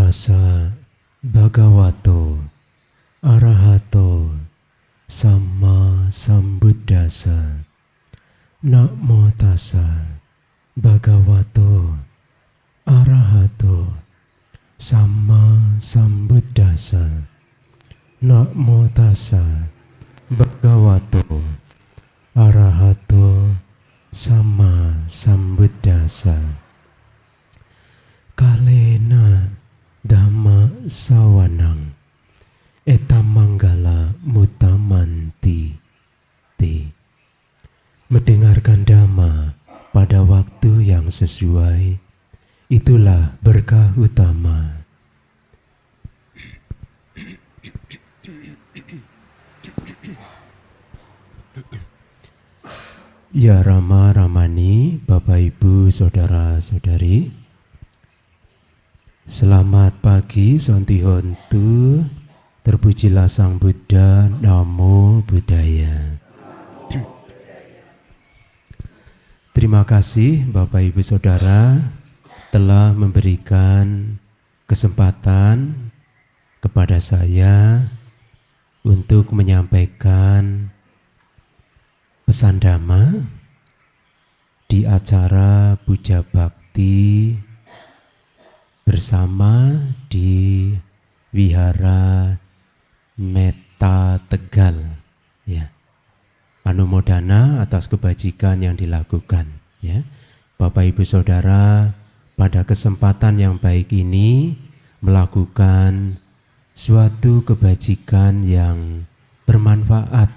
tassa bhagavato arahato samma sambuddhassa. Namo tassa bhagavato arahato samma sambuddhassa. Namo tassa bhagavato arahato samma sambuddhassa. Kalena dhamma sawanang etamanggala mutamanti ti. Mendengarkan dhamma pada waktu yang sesuai, itulah berkah utama. Ya Rama Ramani, Bapak Ibu, Saudara-saudari, selamat pagi, Sontihontu, terpujilah Sang Buddha, Namo Buddhaya. Terima kasih Bapak Ibu Saudara telah memberikan kesempatan kepada saya untuk menyampaikan pesan Dhamma di acara Puja Bakti bersama di Wihara Metta Tegal, ya. Anumodana atas kebajikan yang dilakukan, ya. Bapak Ibu Saudara, pada kesempatan yang baik ini melakukan suatu kebajikan yang bermanfaat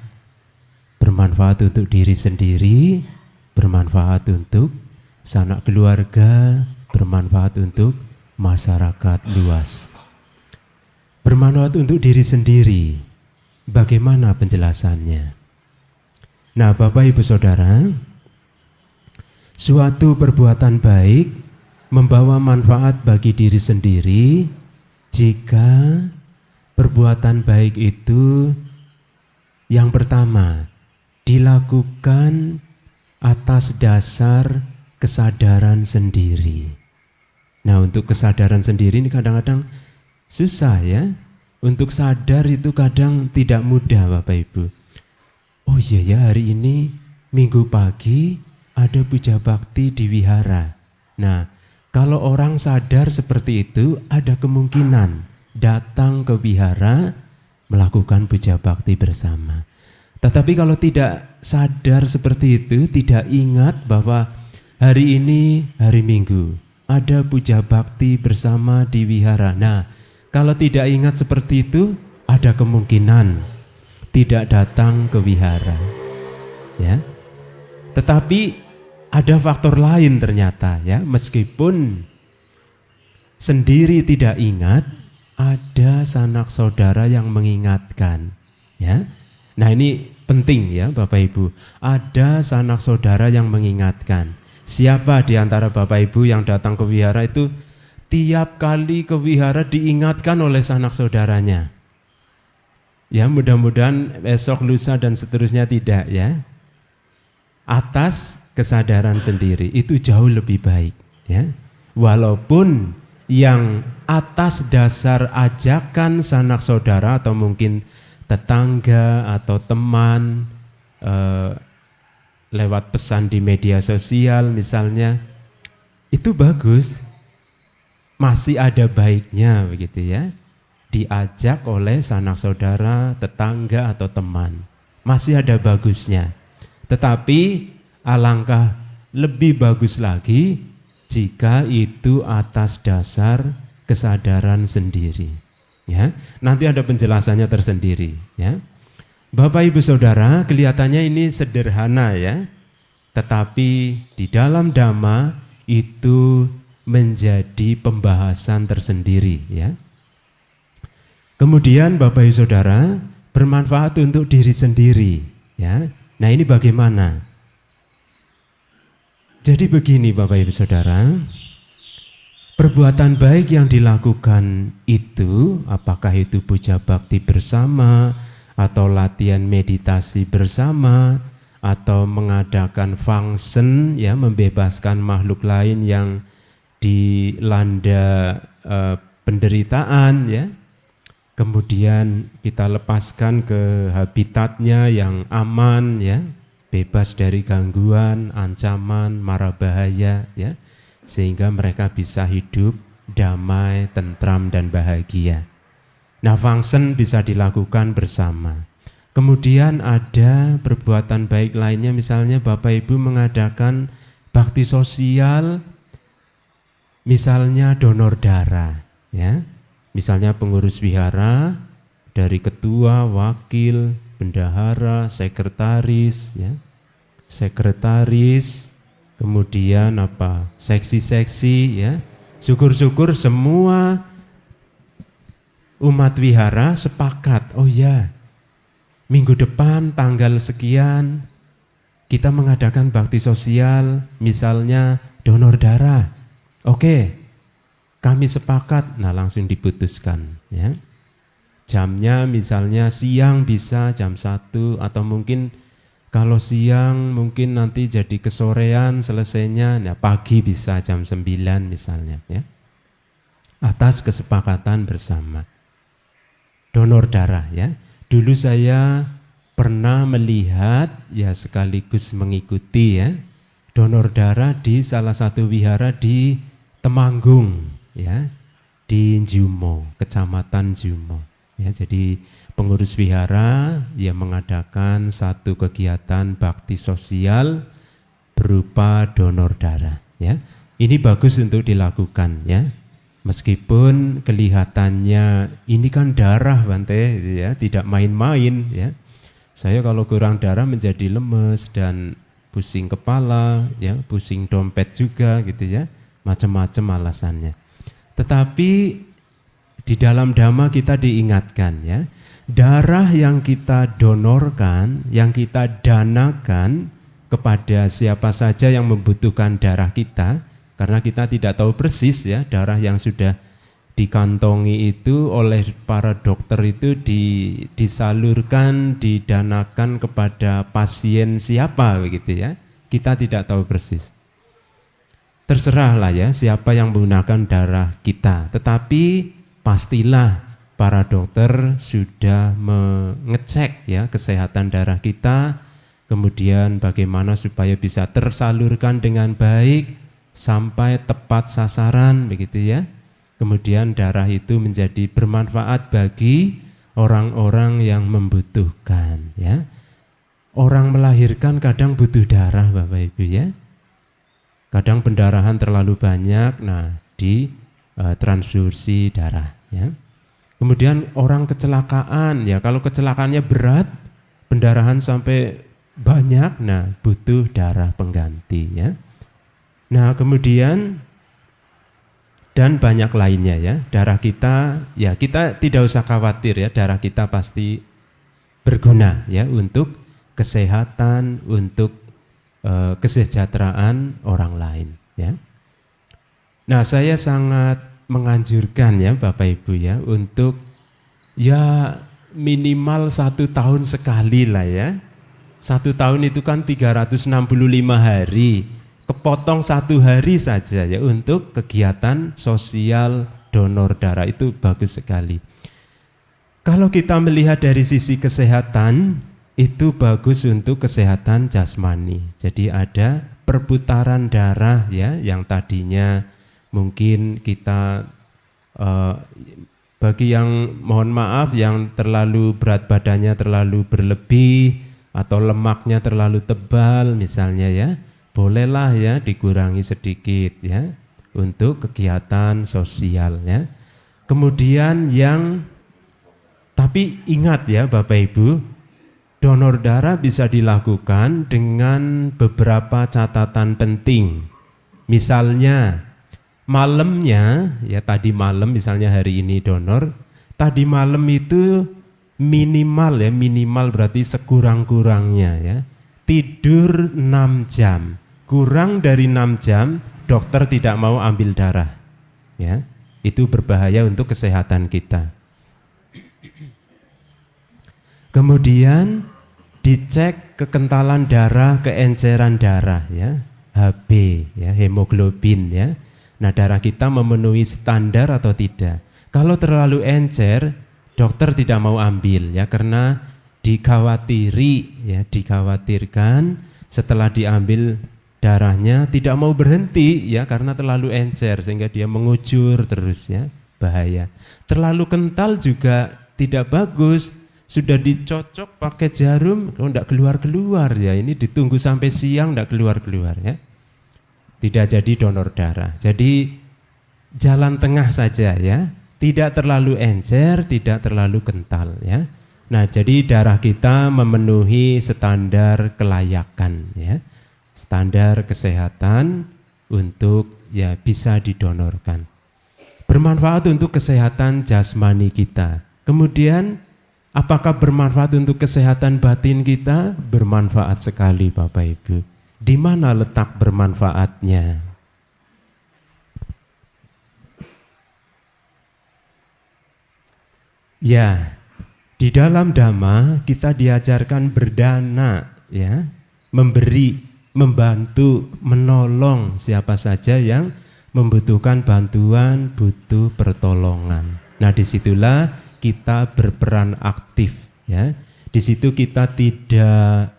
untuk diri sendiri, bermanfaat untuk sanak keluarga, bermanfaat untuk masyarakat luas. Bermanfaat untuk diri sendiri, bagaimana penjelasannya? Nah, Bapak Ibu Saudara, suatu perbuatan baik membawa manfaat bagi diri sendiri jika perbuatan baik itu yang pertama dilakukan atas dasar kesadaran sendiri. Nah, untuk kesadaran sendiri ini kadang-kadang susah, ya. Untuk sadar itu kadang tidak mudah, Bapak Ibu. Oh iya ya, hari ini Minggu pagi ada puja bakti di wihara. Nah, kalau orang sadar seperti itu, ada kemungkinan datang ke wihara melakukan puja bakti bersama. Tetapi kalau tidak sadar seperti itu, tidak ingat bahwa hari ini hari Minggu, ada puja bakti bersama di wihara. Nah, kalau tidak ingat seperti itu, ada kemungkinan tidak datang ke wihara, ya. Tetapi ada faktor lain ternyata, ya. Meskipun sendiri tidak ingat, ada sanak saudara yang mengingatkan, ya. Nah, ini penting, ya Bapak Ibu. Ada sanak saudara yang mengingatkan. Siapa di antara Bapak Ibu yang datang ke wihara itu tiap kali ke wihara diingatkan oleh sanak saudaranya? Ya, mudah-mudahan besok, lusa dan seterusnya tidak, ya. Atas kesadaran sendiri itu jauh lebih baik, ya. Walaupun yang atas dasar ajakan sanak saudara atau mungkin tetangga atau teman lewat pesan di media sosial misalnya, itu bagus, masih ada baiknya begitu, ya. Diajak oleh sanak saudara, tetangga atau teman, masih ada bagusnya. Tetapi alangkah lebih bagus lagi jika itu atas dasar kesadaran sendiri, ya. Nanti ada penjelasannya tersendiri, ya. Bapak Ibu Saudara, kelihatannya ini sederhana, ya. Tetapi di dalam Dhamma itu menjadi pembahasan tersendiri, ya. Kemudian Bapak Ibu Saudara, bermanfaat untuk diri sendiri, ya. Nah, ini bagaimana? Jadi begini Bapak Ibu Saudara, perbuatan baik yang dilakukan itu, apakah itu puja bakti bersama, atau latihan meditasi bersama, atau mengadakan function, ya, membebaskan makhluk lain yang dilanda penderitaan, ya. Kemudian kita lepaskan ke habitatnya yang aman, ya, bebas dari gangguan, ancaman, mara bahaya, ya, sehingga mereka bisa hidup damai, tentram, dan bahagia. Nah, Fangsen bisa dilakukan bersama. Kemudian ada perbuatan baik lainnya, misalnya Bapak Ibu mengadakan bakti sosial, misalnya donor darah, ya. Misalnya pengurus wihara, dari ketua, wakil, bendahara, sekretaris, ya. Sekretaris, kemudian seksi-seksi, ya. Syukur-syukur semua umat wihara sepakat, oh ya, minggu depan tanggal sekian kita mengadakan bakti sosial, misalnya donor darah. Oke, kami sepakat. Nah, langsung diputuskan, ya. Jamnya misalnya siang bisa jam 1, atau mungkin kalau siang mungkin nanti jadi kesorean selesainya, nah pagi bisa jam 9 misalnya, ya. Atas kesepakatan bersama. Donor darah, ya. Dulu saya pernah melihat, ya sekaligus mengikuti, ya, donor darah di salah satu wihara di Temanggung, ya, di Jumo, Kecamatan Jumo, ya. Jadi pengurus wihara yang mengadakan satu kegiatan bakti sosial berupa donor darah, ya. Ini bagus untuk dilakukan, ya. Meskipun kelihatannya ini kan darah, Bante, ya, tidak main-main, ya. Saya kalau kurang darah menjadi lemes dan pusing kepala, ya, pusing dompet juga, gitu, ya. Macam-macam alasannya. Tetapi di dalam Dhamma kita diingatkan, ya, darah yang kita donorkan, yang kita danakan kepada siapa saja yang membutuhkan darah kita, karena kita tidak tahu persis, ya, darah yang sudah dikantongi itu oleh para dokter itu disalurkan, didanakan kepada pasien siapa, begitu, ya. Kita tidak tahu persis. Terserahlah, ya, siapa yang menggunakan darah kita. Tetapi pastilah para dokter sudah mengecek, ya, kesehatan darah kita, kemudian bagaimana supaya bisa tersalurkan dengan baik sampai tepat sasaran, begitu, ya. Kemudian darah itu menjadi bermanfaat bagi orang-orang yang membutuhkan, ya. Orang melahirkan kadang butuh darah, Bapak Ibu, ya. Kadang pendarahan terlalu banyak, nah transfusi darah, ya. Kemudian orang kecelakaan, ya, kalau kecelakaannya berat, pendarahan sampai banyak, nah butuh darah pengganti, ya. Nah, kemudian dan banyak lainnya, ya. Darah kita, ya, kita tidak usah khawatir, ya, darah kita pasti berguna, ya, untuk kesehatan, untuk kesejahteraan orang lain, ya. Nah, saya sangat menganjurkan, ya, Bapak Ibu, ya, untuk, ya, minimal 1 tahun sekali lah, ya. 1 tahun itu kan 365 hari. Kepotong 1 hari saja, ya, untuk kegiatan sosial donor darah, itu bagus sekali. Kalau kita melihat dari sisi kesehatan, itu bagus untuk kesehatan jasmani. Jadi ada perputaran darah, ya, yang tadinya mungkin kita bagi yang mohon maaf yang terlalu berat badannya terlalu berlebih atau lemaknya terlalu tebal misalnya, ya, bolehlah, ya, dikurangi sedikit, ya, untuk kegiatan sosial, ya. Kemudian tapi ingat, ya, Bapak Ibu, donor darah bisa dilakukan dengan beberapa catatan penting. Misalnya malamnya, ya, tadi malam misalnya hari ini donor, tadi malam itu minimal, ya, minimal berarti sekurang-kurangnya, ya, tidur 6 jam. Kurang dari 6 jam, dokter tidak mau ambil darah, ya. Itu berbahaya untuk kesehatan kita. Kemudian dicek kekentalan darah, keenceran darah, ya, HB, ya, hemoglobin, ya. Nah, darah kita memenuhi standar atau tidak. Kalau terlalu encer, dokter tidak mau ambil ya, karena dikhawatirkan setelah diambil darahnya tidak mau berhenti ya, karena terlalu encer sehingga dia mengucur terus ya, bahaya. Terlalu kental juga tidak bagus, sudah dicocok pakai jarum kok enggak keluar-keluar ya, ini ditunggu sampai siang enggak keluar-keluar ya. Tidak jadi donor darah. Jadi jalan tengah saja ya, tidak terlalu encer, tidak terlalu kental ya. Nah, jadi darah kita memenuhi standar kelayakan ya, standar kesehatan untuk ya bisa didonorkan. Bermanfaat untuk kesehatan jasmani kita. Kemudian apakah bermanfaat untuk kesehatan batin kita? Bermanfaat sekali Bapak Ibu. Di mana letak bermanfaatnya? Ya, di dalam Dhamma kita diajarkan berdana ya, memberi, membantu, menolong siapa saja yang membutuhkan bantuan, butuh pertolongan. Nah, disitulah kita berperan aktif ya. Di situ kita tidak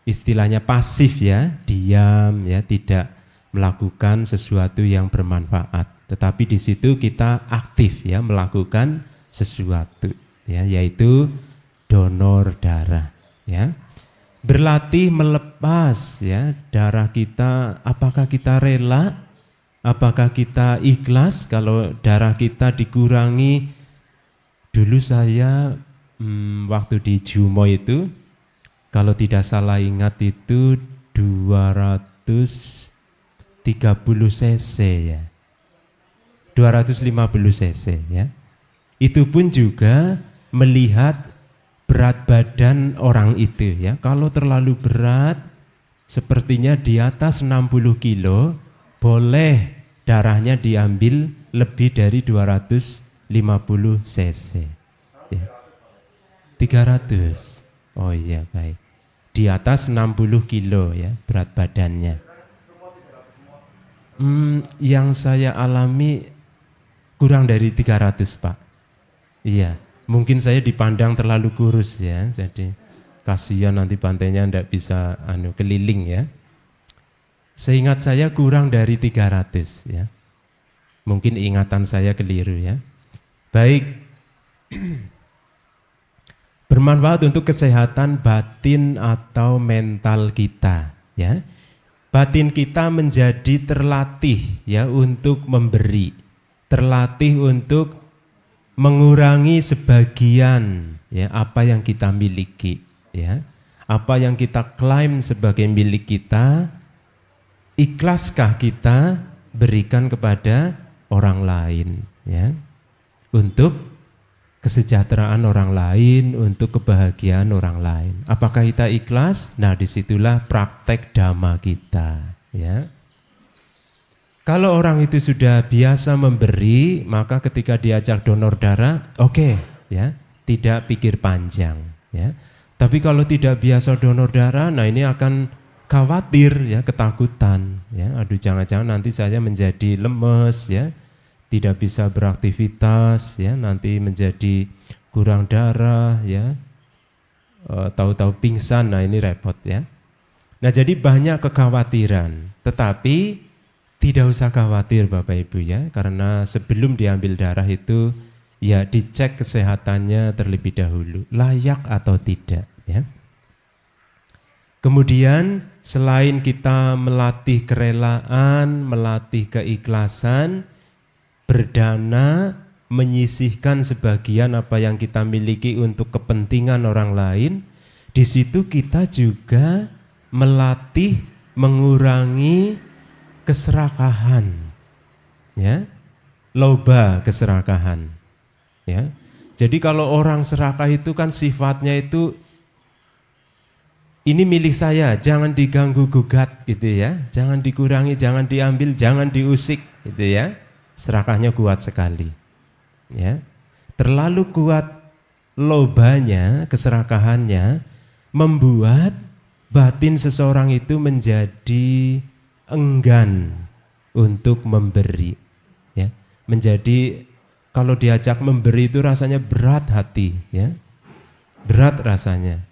istilahnya pasif ya, diam ya, tidak melakukan sesuatu yang bermanfaat. Tetapi di situ kita aktif ya, melakukan sesuatu ya, yaitu donor darah ya. Berlatih melepas ya darah kita, apakah kita rela, apakah kita ikhlas kalau darah kita dikurangi. Dulu saya waktu di Jumo itu, kalau tidak salah ingat itu 230 cc ya, 250 cc ya. Itu pun juga melihat berat badan orang itu ya. Kalau terlalu berat, sepertinya di atas 60 kilo, boleh darahnya diambil lebih dari 250 cc ya. 300. Oh iya, baik. Di atas 60 kilo ya berat badannya. Yang saya alami kurang dari 300 Pak. Iya, mungkin saya dipandang terlalu kurus ya, jadi kasihan nanti pantainya enggak bisa keliling ya. Seingat saya kurang dari 300 ya. Mungkin ingatan saya keliru ya. Baik. Bermanfaat untuk kesehatan batin atau mental kita ya. Batin kita menjadi terlatih ya untuk memberi, terlatih untuk mengurangi sebagian ya apa yang kita miliki ya. Apa yang kita klaim sebagai milik kita, ikhlaskah kita berikan kepada orang lain ya, untuk kesejahteraan orang lain, untuk kebahagiaan orang lain. Apakah kita ikhlas? Nah, disitulah praktek Dhamma kita ya. Kalau orang itu sudah biasa memberi, maka ketika diajak donor darah, oke, ya, tidak pikir panjang ya. Tapi kalau tidak biasa donor darah, nah ini akan khawatir ya, ketakutan ya. Aduh, jangan-jangan nanti saya menjadi lemes ya, tidak bisa beraktivitas ya, nanti menjadi kurang darah ya, tahu-tahu pingsan, nah ini repot ya. Nah, jadi banyak kekhawatiran, tetapi tidak usah khawatir Bapak Ibu ya, karena sebelum diambil darah itu ya dicek kesehatannya terlebih dahulu, layak atau tidak ya. Kemudian selain kita melatih kerelaan, melatih keikhlasan, berdana, menyisihkan sebagian apa yang kita miliki untuk kepentingan orang lain, di situ kita juga melatih mengurangi keserakahan ya, loba keserakahan ya. Jadi kalau orang serakah itu kan sifatnya itu, ini milik saya, jangan diganggu gugat gitu ya, jangan dikurangi, jangan diambil, jangan diusik gitu ya. Serakahnya kuat sekali ya. Terlalu kuat lobanya, keserakahannya, membuat batin seseorang itu menjadi enggan untuk memberi ya, menjadi kalau diajak memberi itu rasanya berat hati, ya. Berat rasanya.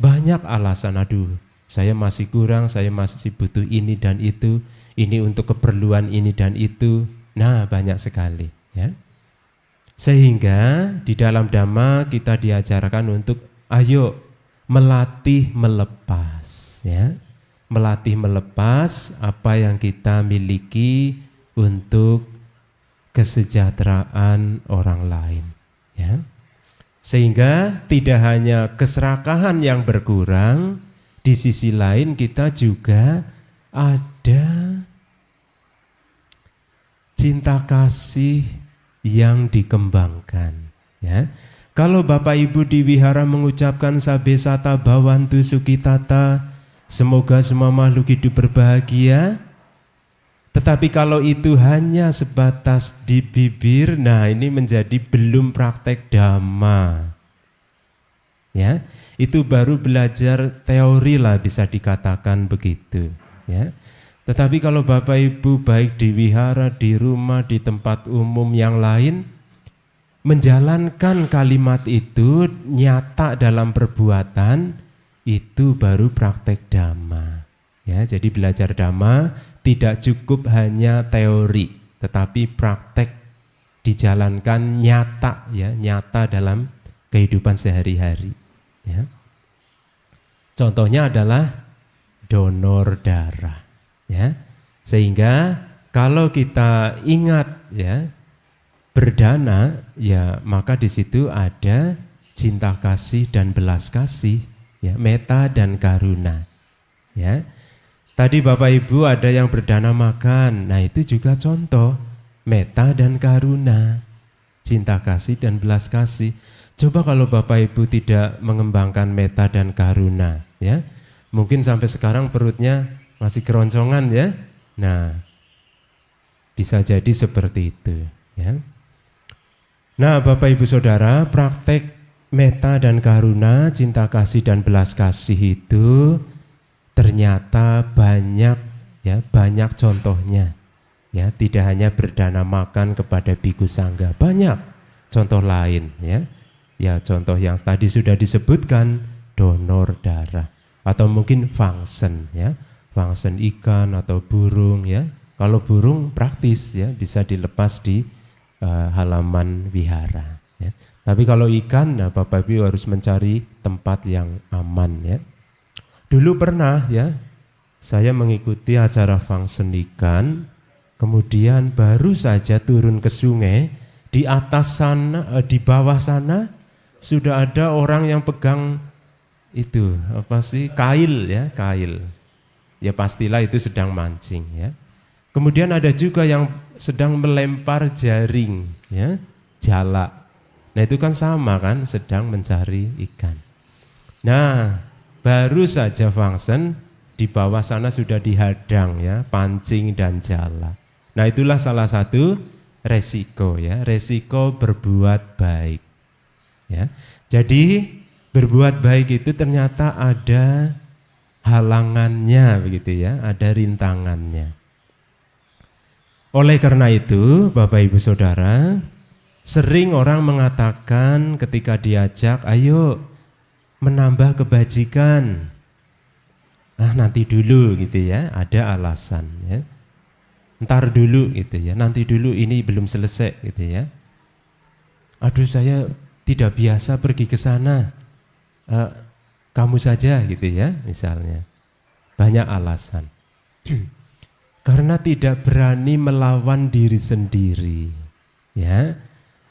Banyak alasan, aduh, saya masih kurang, saya masih butuh ini dan itu, ini untuk keperluan ini dan itu. Nah, banyak sekali, ya. Sehingga di dalam Dhamma kita diajarkan untuk ayo melatih melepas, ya. Melatih melepas apa yang kita miliki untuk kesejahteraan orang lain, ya. Sehingga tidak hanya keserakahan yang berkurang, di sisi lain kita juga ada cinta kasih yang dikembangkan, ya. Kalau Bapak Ibu di wihara mengucapkan sabesata bhavantu sukhitata, semoga semua makhluk hidup berbahagia, tetapi kalau itu hanya sebatas di bibir, nah ini menjadi belum praktek Dhamma, ya. Itu baru belajar teori lah, bisa dikatakan begitu, ya. Tetapi kalau Bapak Ibu baik di wihara, di rumah, di tempat umum yang lain, menjalankan kalimat itu nyata dalam perbuatan, itu baru praktek Dhamma, ya. Jadi belajar Dhamma tidak cukup hanya teori, tetapi praktek dijalankan nyata, ya, nyata dalam kehidupan sehari-hari, ya. Contohnya adalah donor darah, ya. Sehingga kalau kita ingat, ya, berdana, ya, maka di situ ada cinta kasih dan belas kasih, ya, metta dan karuna, ya. Tadi Bapak Ibu ada yang berdana makan, nah itu juga contoh metta dan karuna, cinta kasih dan belas kasih. Coba kalau Bapak Ibu tidak mengembangkan metta dan karuna, ya, mungkin sampai sekarang perutnya masih keroncongan, ya. Nah, bisa jadi seperti itu, ya. Nah, Bapak Ibu Saudara, praktek metta dan karuna, cinta kasih dan belas kasih itu ternyata banyak, ya, banyak contohnya, ya. Tidak hanya berdana makan kepada biku sangga, banyak contoh lain, ya. Ya, contoh yang tadi sudah disebutkan, donor darah, atau mungkin fangsen, ya, fangsen ikan atau burung, ya. Kalau burung praktis, ya, bisa dilepas di halaman wihara, ya. Tapi kalau ikan, nah Bapak Ibu harus mencari tempat yang aman, ya. Dulu pernah, ya, saya mengikuti acara fangsen ikan, kemudian baru saja turun ke sungai, di atas sana, di bawah sana sudah ada orang yang pegang itu, apa sih, kail, ya, kail. Ya pastilah itu sedang mancing, ya. Kemudian ada juga yang sedang melempar jaring, ya, jala. Nah itu kan sama kan, sedang mencari ikan. Nah, baru saja fangsen, di bawah sana sudah dihadang, ya, pancing dan jala. Nah itulah salah satu resiko, ya, resiko berbuat baik, ya. Jadi berbuat baik itu ternyata ada halangannya, begitu, ya, ada rintangannya. Oleh karena itu, Bapak Ibu Saudara, sering orang mengatakan ketika diajak, ayo menambah kebajikan, nanti dulu, gitu, ya, ada alasan, ya. Ntar dulu, gitu, ya, nanti dulu, ini belum selesai, gitu, ya. Aduh, saya tidak biasa pergi ke sana, kamu saja, gitu, ya, misalnya. Banyak alasan. Karena tidak berani melawan diri sendiri, ya.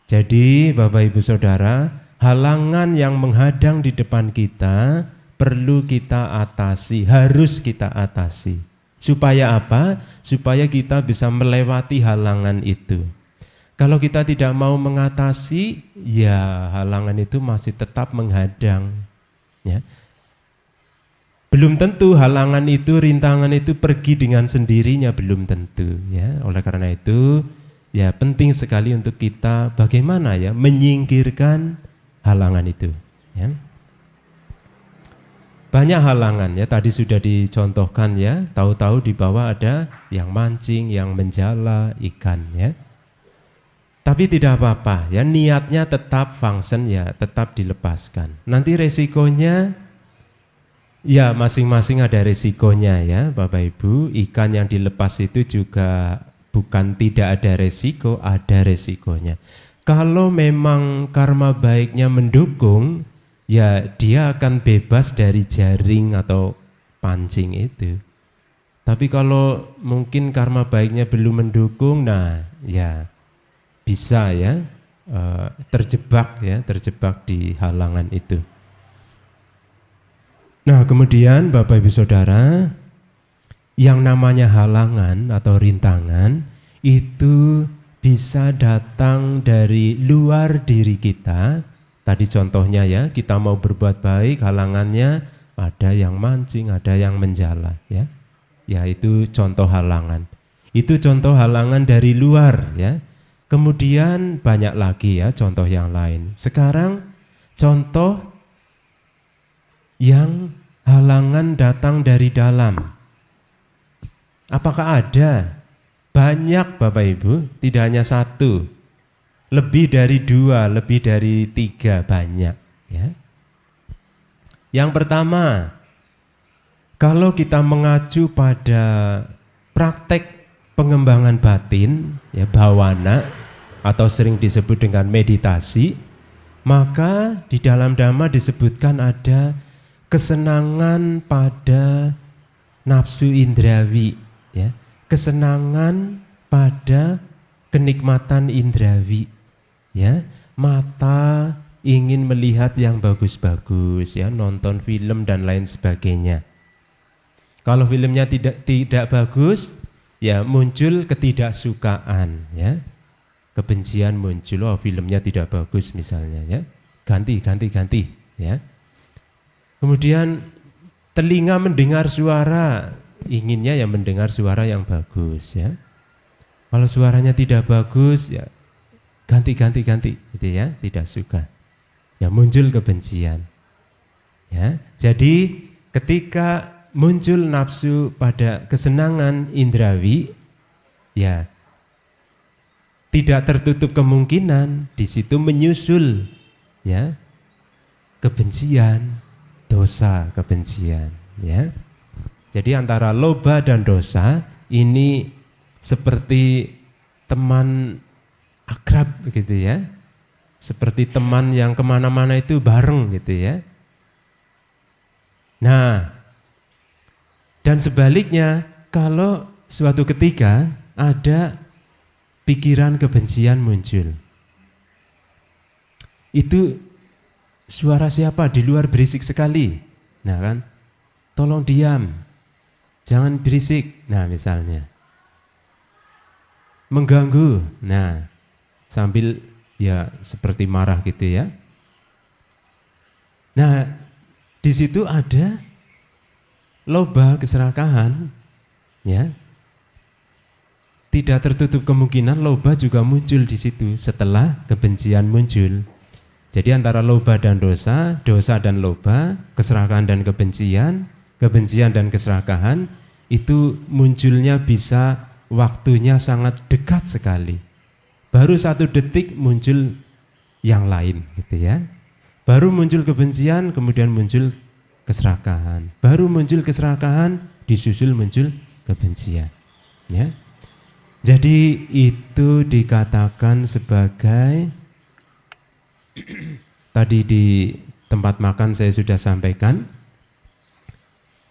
Jadi Bapak Ibu Saudara, halangan yang menghadang di depan kita perlu kita atasi, harus kita atasi. Supaya apa? Supaya kita bisa melewati halangan itu. Kalau kita tidak mau mengatasi, ya halangan itu masih tetap menghadang, ya. Belum tentu halangan itu, rintangan itu pergi dengan sendirinya, belum tentu, ya. Oleh karena itu, ya penting sekali untuk kita bagaimana, ya, menyingkirkan halangan itu, ya. Banyak halangan, ya, tadi sudah dicontohkan, ya. Tahu-tahu di bawah ada yang mancing, yang menjala ikan, ya. Tapi tidak apa-apa ya, niatnya tetap function ya, tetap dilepaskan. Nanti resikonya ya masing-masing ada resikonya ya Bapak Ibu. Ikan yang dilepas itu juga bukan tidak ada resiko, ada resikonya. Kalau memang karma baiknya mendukung, ya dia akan bebas dari jaring atau pancing itu. Tapi kalau mungkin karma baiknya belum mendukung, nah ya bisa ya terjebak di halangan itu. Nah kemudian Bapak Ibu Saudara, yang namanya halangan atau rintangan itu bisa datang dari luar diri kita. Tadi contohnya ya, kita mau berbuat baik, halangannya ada yang mancing, ada yang menjala ya. Ya itu contoh halangan. Itu contoh halangan dari luar ya. Kemudian banyak lagi ya contoh yang lain. Sekarang contoh yang halangan datang dari dalam. Apakah ada? Banyak Bapak Ibu, tidak hanya satu. Lebih dari 2, lebih dari 3, banyak ya. Yang pertama, kalau kita mengacu pada praktek pengembangan batin, ya bhawana atau sering disebut dengan meditasi, maka di dalam Dhamma disebutkan ada kesenangan pada nafsu indrawi, ya, kesenangan pada kenikmatan indrawi, ya, mata ingin melihat yang bagus-bagus, ya, nonton film dan lain sebagainya. Kalau filmnya tidak bagus, ya muncul ketidaksukaan, ya, kebencian muncul, oh filmnya tidak bagus misalnya, ya, ganti, ya. Kemudian telinga mendengar suara, inginnya ya mendengar suara yang bagus, ya. Kalau suaranya tidak bagus, ya ganti, gitu ya, tidak suka, ya muncul kebencian, ya. Jadi ketika muncul nafsu pada kesenangan indrawi, ya tidak tertutup kemungkinan di situ menyusul ya kebencian, dosa, kebencian, ya. Jadi antara loba dan dosa ini seperti teman akrab gitu ya, seperti teman yang kemana-mana itu bareng gitu ya. Nah, dan sebaliknya, kalau suatu ketika ada pikiran kebencian muncul, itu suara siapa di luar berisik sekali. Nah kan, tolong diam, jangan berisik. Nah misalnya, mengganggu. Nah, sambil ya seperti marah gitu ya. Nah, di situ ada loba, keserakahan, ya. Tidak tertutup kemungkinan loba juga muncul di situ setelah kebencian muncul. Jadi antara loba dan dosa, dosa dan loba, keserakahan dan kebencian, kebencian dan keserakahan itu munculnya bisa waktunya sangat dekat sekali. Baru 1 detik muncul yang lain gitu ya. Baru muncul kebencian, kemudian muncul keserakahan. Baru muncul keserakahan, disusul muncul kebencian. Ya. Jadi itu dikatakan sebagai tadi di tempat makan saya sudah sampaikan,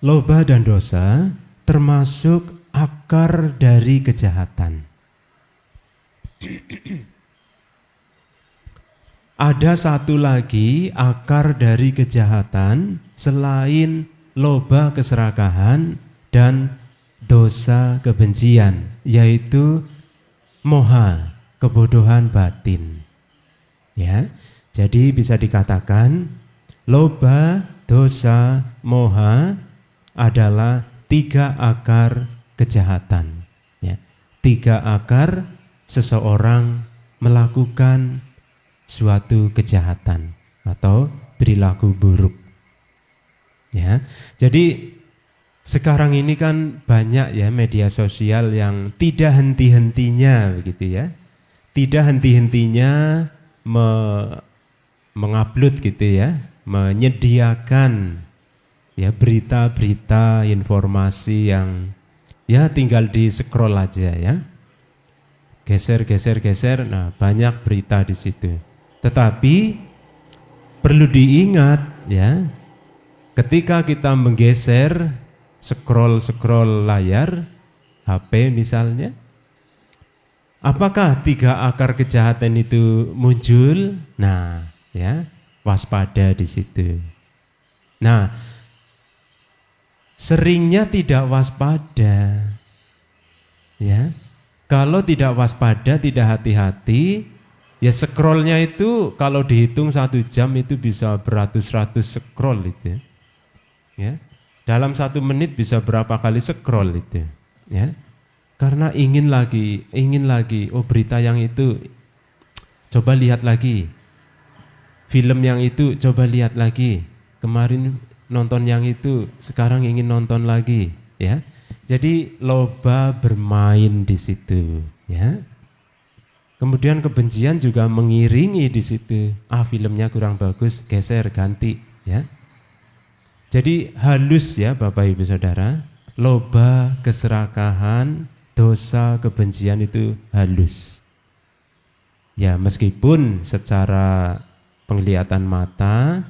loba dan dosa termasuk akar dari kejahatan. Ada satu lagi akar dari kejahatan selain loba, keserakahan dan dosa, kebencian, yaitu moha, kebodohan batin. Ya, jadi bisa dikatakan loba, dosa, moha adalah 3 akar kejahatan. Ya, 3 akar seseorang melakukan suatu kejahatan atau perilaku buruk. Ya, jadi sekarang ini kan banyak ya media sosial yang tidak henti-hentinya begitu ya. tidak henti-hentinya mengupload gitu ya, menyediakan ya berita-berita, informasi yang ya tinggal di scroll aja ya. Geser, nah banyak berita di situ. Tetapi perlu diingat ya, ketika kita menggeser scroll layar HP misalnya, apakah 3 akar kejahatan itu muncul? Nah, ya, waspada di situ. Nah, seringnya tidak waspada. Ya. Kalau tidak waspada, tidak hati-hati, ya scrollnya itu kalau dihitung 1 jam itu bisa beratus-ratus scroll itu. Ya. Dalam 1 menit bisa berapa kali scroll itu. Ya. Karena ingin lagi, oh berita yang itu, coba lihat lagi. Film yang itu, coba lihat lagi. Kemarin nonton yang itu, sekarang ingin nonton lagi, ya. Jadi loba bermain di situ, ya. Kemudian kebencian juga mengiringi di situ. Ah, filmnya kurang bagus, geser, ganti, ya. Jadi halus ya Bapak Ibu Saudara, loba, keserakahan, dosa, kebencian itu halus. Ya, meskipun secara penglihatan mata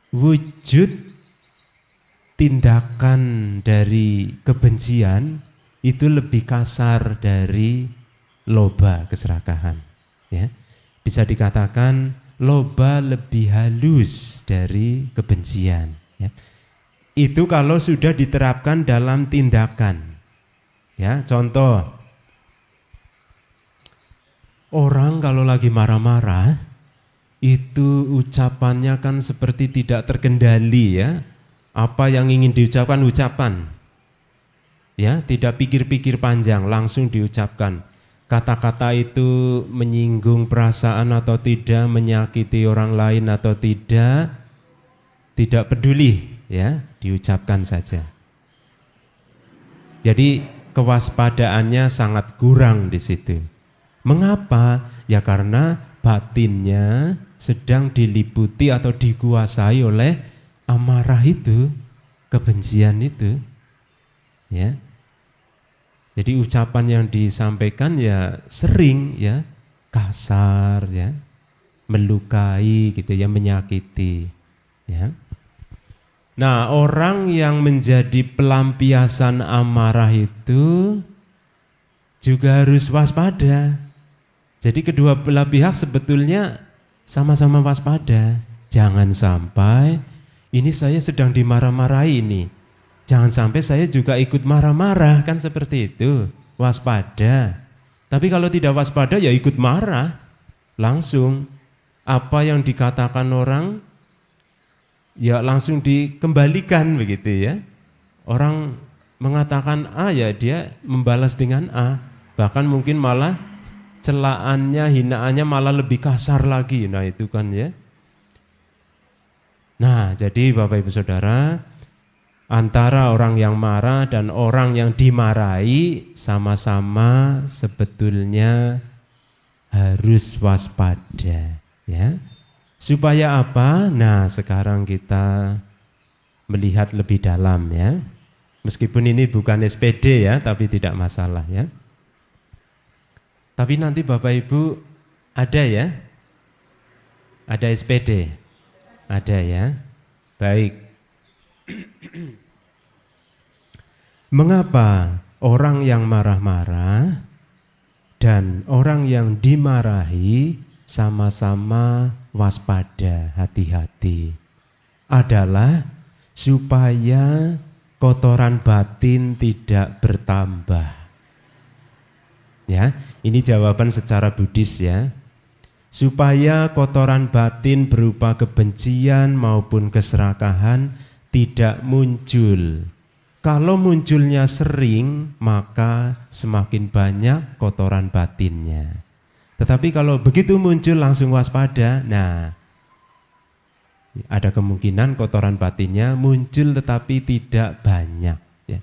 wujud tindakan dari kebencian itu lebih kasar dari loba, keserakahan. Ya. Bisa dikatakan loba lebih halus dari kebencian. Ya. Itu kalau sudah diterapkan dalam tindakan. Ya, contoh, orang kalau lagi marah-marah itu ucapannya kan seperti tidak terkendali ya. Apa yang ingin diucapkan ucapan. Ya, tidak pikir-pikir panjang, langsung diucapkan. Kata-kata itu menyinggung perasaan atau tidak, menyakiti orang lain atau tidak peduli ya, diucapkan saja. Jadi kewaspadaannya sangat kurang di situ. Mengapa? Ya karena batinnya sedang diliputi atau dikuasai oleh amarah itu, kebencian itu. Ya. Jadi ucapan yang disampaikan ya sering ya kasar ya, melukai gitu ya, menyakiti ya. Nah, orang yang menjadi pelampiasan amarah itu juga harus waspada. Jadi kedua belah pihak sebetulnya sama-sama waspada. Jangan sampai ini saya sedang dimarah-marahi ini. Jangan sampai saya juga ikut marah-marah, kan seperti itu. Waspada. Tapi kalau tidak waspada ya ikut marah. Langsung apa yang dikatakan orang ya langsung dikembalikan begitu ya. Orang mengatakan A ya dia membalas dengan A. Bahkan mungkin malah celaannya, hinaannya malah lebih kasar lagi. Nah itu kan ya. Nah jadi Bapak Ibu Saudara, antara orang yang marah dan orang yang dimarahi sama-sama sebetulnya harus waspada ya. Supaya apa? Nah sekarang kita melihat lebih dalam ya. Meskipun ini bukan SPD ya, tapi tidak masalah ya. Tapi nanti Bapak Ibu ada ya? Ada SPD? Ada ya? Baik. Mengapa orang yang marah-marah dan orang yang dimarahi sama-sama waspada, hati-hati? Adalah supaya kotoran batin tidak bertambah. Ya, ini jawaban secara Buddhis ya. Supaya kotoran batin berupa kebencian maupun keserakahan tidak muncul. Kalau munculnya sering, maka semakin banyak kotoran batinnya. Tetapi kalau begitu muncul langsung waspada, nah ada kemungkinan kotoran batinnya muncul tetapi tidak banyak ya.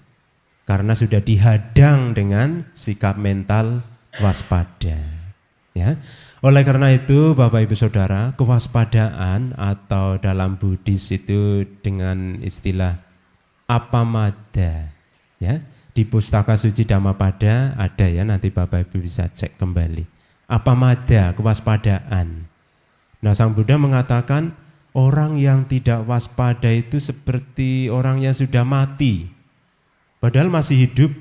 Karena sudah dihadang dengan sikap mental waspada. Ya. Oleh karena itu Bapak Ibu Saudara, kewaspadaan atau dalam Buddhis itu dengan istilah apamada, ya. Di Pustaka Suci Dhammapada ada ya, nanti Bapak Ibu bisa cek kembali. Apamada, kewaspadaan. Nah, Sang Buddha mengatakan orang yang tidak waspada itu seperti orang yang sudah mati, padahal masih hidup,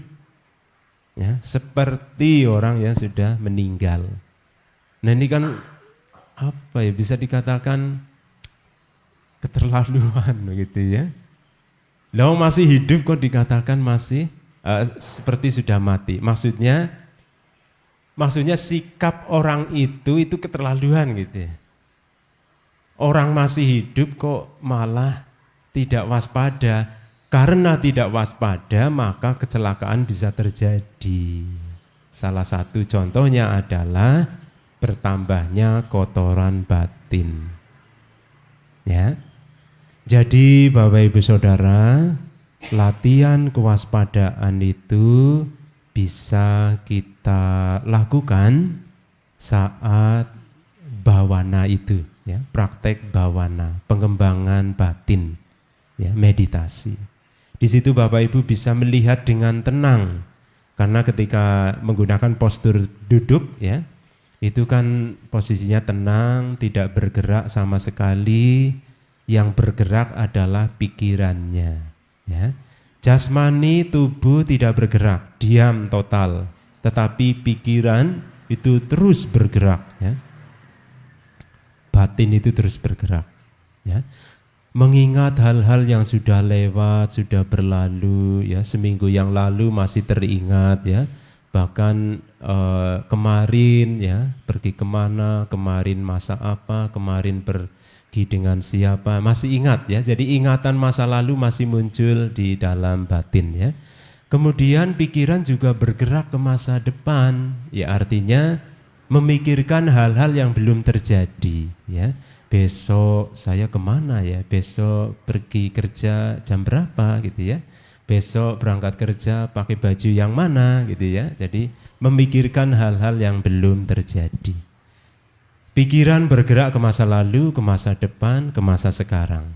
ya, seperti orang yang sudah meninggal. Nah, ini kan apa ya, bisa dikatakan keterlaluan begitu ya. Lalu masih hidup kok dikatakan masih seperti sudah mati. Maksudnya sikap orang itu keterlaluan gitu ya. Orang masih hidup kok malah tidak waspada. Karena tidak waspada maka kecelakaan bisa terjadi. Salah satu contohnya adalah bertambahnya kotoran batin. Ya. Jadi Bapak Ibu Saudara, latihan kewaspadaan itu bisa kita lakukan saat bawana itu, ya, praktek bawana, pengembangan batin, ya, meditasi. Di situ Bapak Ibu bisa melihat dengan tenang, karena ketika menggunakan postur duduk, ya, itu kan posisinya tenang, tidak bergerak sama sekali. Yang bergerak adalah pikirannya, ya. Jasmani tubuh tidak bergerak, diam total, tetapi pikiran itu terus bergerak, ya. Batin itu terus bergerak, ya. Mengingat hal-hal yang sudah lewat, sudah berlalu, ya, seminggu yang lalu masih teringat, ya. Bahkan kemarin, ya, pergi kemana, kemarin masa apa, kemarin pergi dengan siapa, masih ingat, ya. Jadi ingatan masa lalu masih muncul di dalam batin, ya. Kemudian pikiran juga bergerak ke masa depan, ya, artinya memikirkan hal-hal yang belum terjadi, ya. Besok saya kemana ya, besok pergi kerja jam berapa gitu ya, besok berangkat kerja pakai baju yang mana gitu ya. Jadi memikirkan hal-hal yang belum terjadi. Pikiran bergerak ke masa lalu, ke masa depan, ke masa sekarang.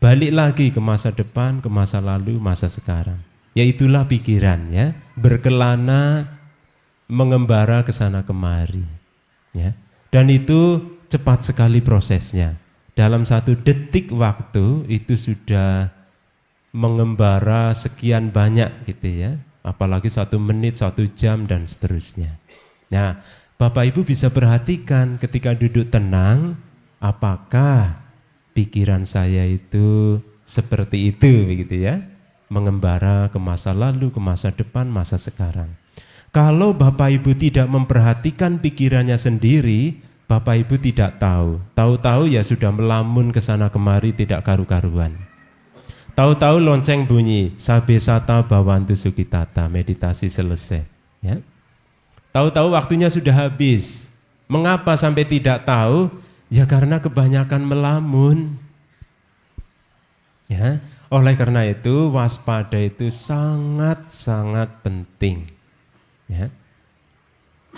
Balik lagi ke masa depan, ke masa lalu, masa sekarang. Ya itulah pikiran, ya, berkelana mengembara ke sana kemari, ya. Dan itu cepat sekali prosesnya. Dalam 1 detik waktu itu sudah mengembara sekian banyak gitu ya. Apalagi 1 menit, 1 jam dan seterusnya. Nah, Bapak Ibu bisa perhatikan ketika duduk tenang, apakah pikiran saya itu seperti itu begitu ya. Mengembara ke masa lalu, ke masa depan, masa sekarang. Kalau Bapak Ibu tidak memperhatikan pikirannya sendiri, Bapak Ibu tidak tahu. Tahu-tahu ya sudah melamun ke sana kemari tidak karu-karuan. Tahu-tahu lonceng bunyi, sabe sata bawantu sukitata, meditasi selesai, ya. Tahu-tahu waktunya sudah habis. Mengapa sampai tidak tahu? Ya karena kebanyakan melamun. Ya, oleh karena itu waspada itu sangat-sangat penting. Ya.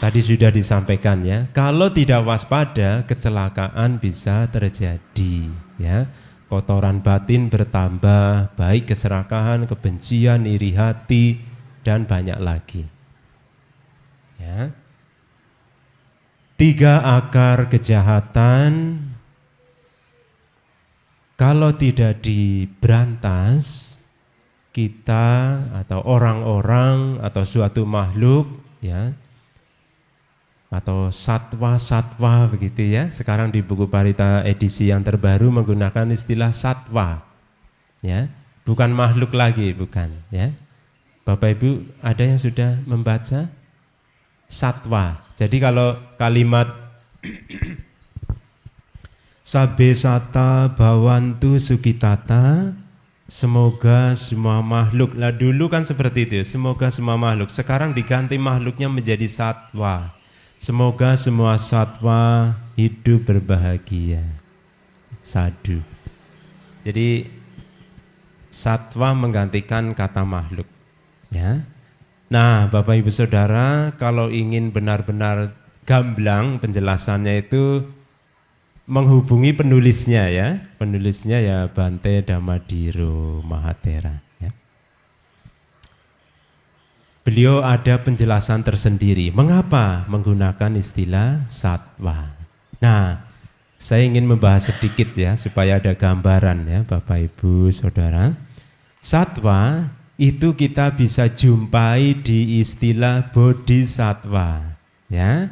Tadi sudah disampaikan ya, kalau tidak waspada kecelakaan bisa terjadi, ya. Kotoran batin bertambah, baik keserakahan, kebencian, iri hati dan banyak lagi. Ya. 3 akar kejahatan kalau tidak diberantas, kita atau orang-orang atau suatu makhluk, ya, atau satwa-satwa begitu ya. Sekarang di buku Parita edisi yang terbaru menggunakan istilah satwa. Ya, bukan makhluk lagi, bukan, ya. Bapak Ibu ada yang sudah membaca satwa. Jadi kalau kalimat sabe sata bawantu sukitata, semoga semua makhluk. Lah dulu kan seperti itu, semoga semua makhluk. Sekarang diganti makhluknya menjadi satwa. Semoga semua satwa hidup berbahagia. Sadhu. Jadi satwa menggantikan kata makhluk, ya. Nah, Bapak Ibu Saudara, kalau ingin benar-benar gamblang penjelasannya itu menghubungi penulisnya ya. Penulisnya ya Bante Damadhiro Mahathera ya. Beliau ada penjelasan tersendiri mengapa menggunakan istilah sattva. Nah, saya ingin membahas sedikit ya supaya ada gambaran ya Bapak Ibu Saudara. Sattva itu kita bisa jumpai di istilah bodhisattva ya.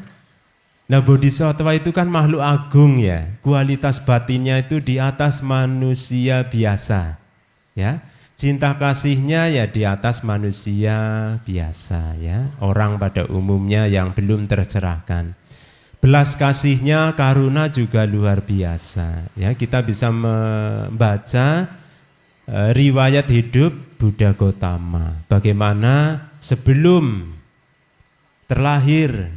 Nah, bodhisattva itu kan makhluk agung ya. Kualitas batinnya itu di atas manusia biasa ya. Cinta kasihnya ya di atas manusia biasa ya. Orang pada umumnya yang belum tercerahkan. Belas kasihnya karuna juga luar biasa ya. Kita bisa membaca riwayat hidup Buddha Gotama. Bagaimana sebelum terlahir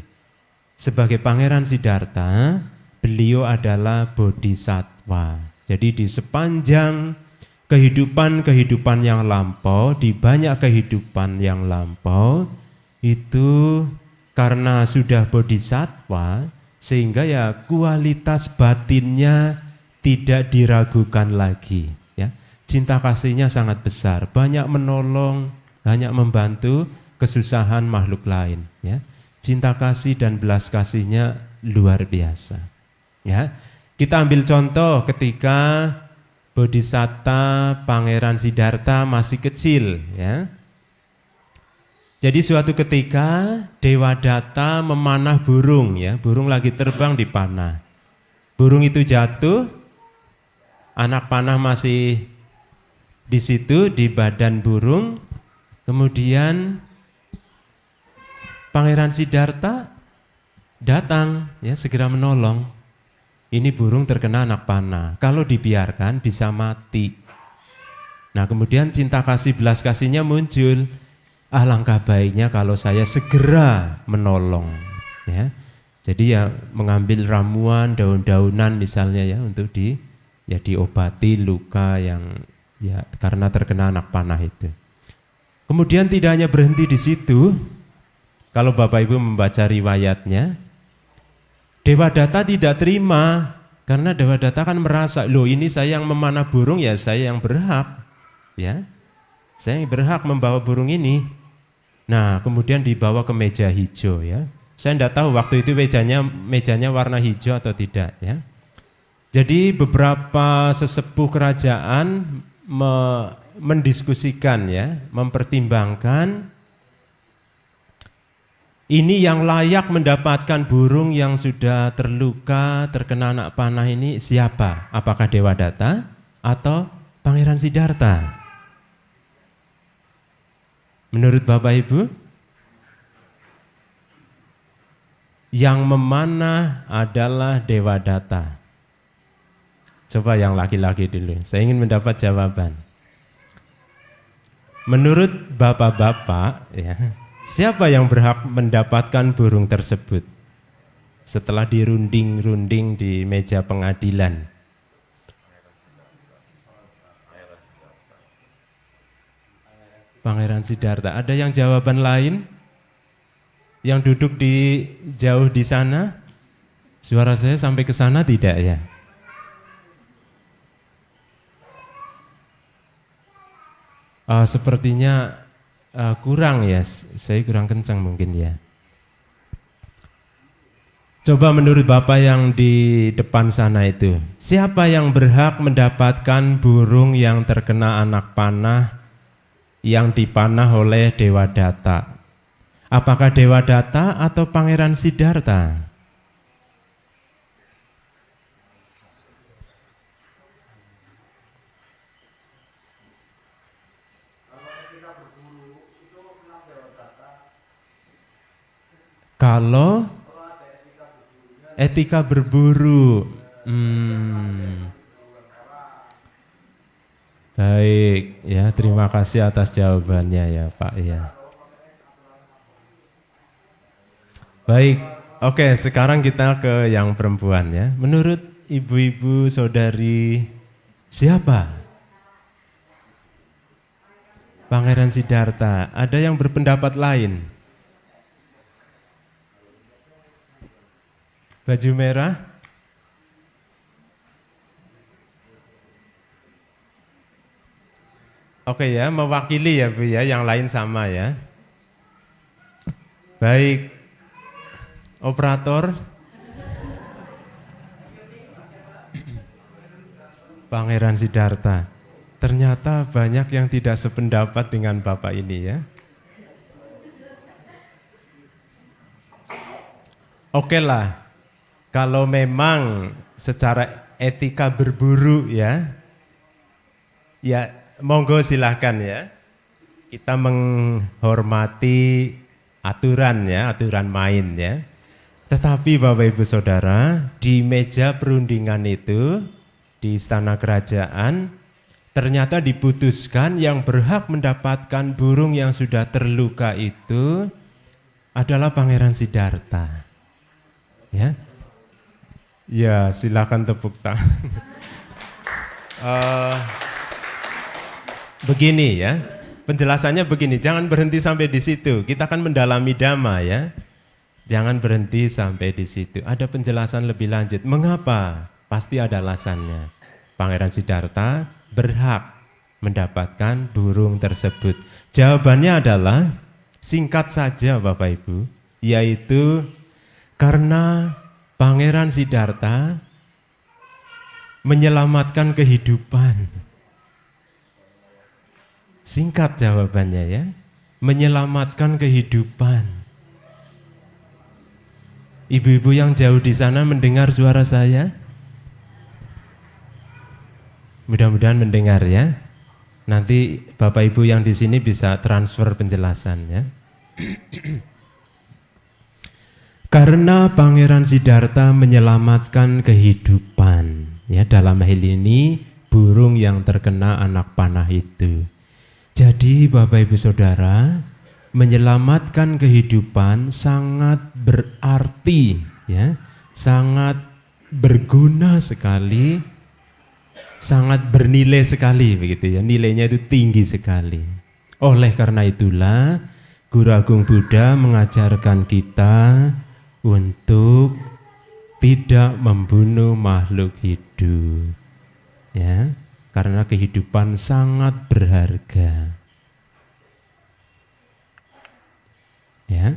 sebagai Pangeran Siddhartha, beliau adalah bodhisattva. Jadi di sepanjang kehidupan yang lampau, di banyak kehidupan yang lampau, itu karena sudah bodhisattva, sehingga ya kualitas batinnya tidak diragukan lagi. Ya. Cinta kasihnya sangat besar, banyak menolong, banyak membantu kesusahan makhluk lain. Ya. Cinta kasih dan belas kasihnya luar biasa. Ya. Kita ambil contoh ketika Bodhisatta Pangeran Siddhartha masih kecil ya. Jadi suatu ketika Dewadatta memanah burung ya, burung lagi terbang dipanah. Burung itu jatuh, anak panah masih di situ di badan burung. Kemudian Pangeran Siddhartha datang ya, segera menolong. Ini burung terkena anak panah, kalau dibiarkan bisa mati. Nah kemudian cinta kasih belas kasihnya muncul. Alangkah baiknya kalau saya segera menolong ya. Jadi ya mengambil ramuan, daun-daunan misalnya ya untuk diobati luka yang ya karena terkena anak panah itu. Kemudian tidak hanya berhenti di situ. Kalau Bapak Ibu membaca riwayatnya, Dewadatta tidak terima karena Dewadatta kan merasa, loh ini saya yang memanah burung ya saya yang berhak ya. Saya yang berhak membawa burung ini. Nah, kemudian dibawa ke meja hijau ya. Saya tidak tahu waktu itu mejanya warna hijau atau tidak ya. Jadi beberapa sesepuh kerajaan mendiskusikan ya, mempertimbangkan ini yang layak mendapatkan burung yang sudah terluka, terkena anak panah ini siapa? Apakah Dewadatta atau Pangeran Siddhartha? Menurut Bapak Ibu, yang memanah adalah Dewadatta. Coba yang laki-laki dulu, saya ingin mendapat jawaban. Menurut bapak-bapak ya, siapa yang berhak mendapatkan burung tersebut setelah dirunding-runding di meja pengadilan? Pangeran Siddhartha. Ada yang jawaban lain? Yang duduk jauh di sana? Suara saya sampai ke sana tidak ya? Sepertinya kurang ya, saya kurang kencang mungkin ya. Coba menurut Bapak yang di depan sana itu, siapa yang berhak mendapatkan burung yang terkena anak panah yang dipanah oleh Dewadatta? Apakah Dewadatta atau Pangeran Siddhartha? Kalau etika berburu, baik ya, terima kasih atas jawabannya ya Pak ya. Baik, oke sekarang kita ke yang perempuan ya. Menurut ibu-ibu saudari siapa? Pangeran Siddhartha. Ada yang berpendapat lain? Baju merah. Oke ya, mewakili ya Bu ya, yang lain sama ya. Baik, operator. Pangeran Siddhartha. Ternyata banyak yang tidak sependapat dengan Bapak ini ya. Oke lah, kalau memang secara etika berburu ya monggo silahkan ya. Kita menghormati aturan ya, aturan main ya. Tetapi Bapak Ibu Saudara, di meja perundingan itu, di istana kerajaan, ternyata diputuskan yang berhak mendapatkan burung yang sudah terluka itu adalah Pangeran Siddhartha. Ya, ya silakan tepuk tangan. Begini ya, penjelasannya begini, jangan berhenti sampai di situ. Kita akan mendalami dhamma ya. Jangan berhenti sampai di situ. Ada penjelasan lebih lanjut. Mengapa? Pasti ada alasannya. Pangeran Siddhartha berhak mendapatkan burung tersebut. Jawabannya adalah singkat saja Bapak Ibu, yaitu karena Pangeran Siddhartha menyelamatkan kehidupan. Singkat jawabannya ya, menyelamatkan kehidupan. Ibu-ibu yang jauh di sana mendengar suara saya? Mudah-mudahan mendengar ya. Nanti Bapak Ibu yang di sini bisa transfer penjelasannya. Karena Pangeran Siddhartha menyelamatkan kehidupan, ya dalam hal ini burung yang terkena anak panah itu. Jadi Bapak Ibu Saudara, menyelamatkan kehidupan sangat berarti, ya, sangat berguna sekali, sangat bernilai sekali begitu ya. Nilainya itu tinggi sekali. Oleh karena itulah Guru Agung Buddha mengajarkan kita untuk tidak membunuh makhluk hidup. Ya, karena kehidupan sangat berharga. Ya.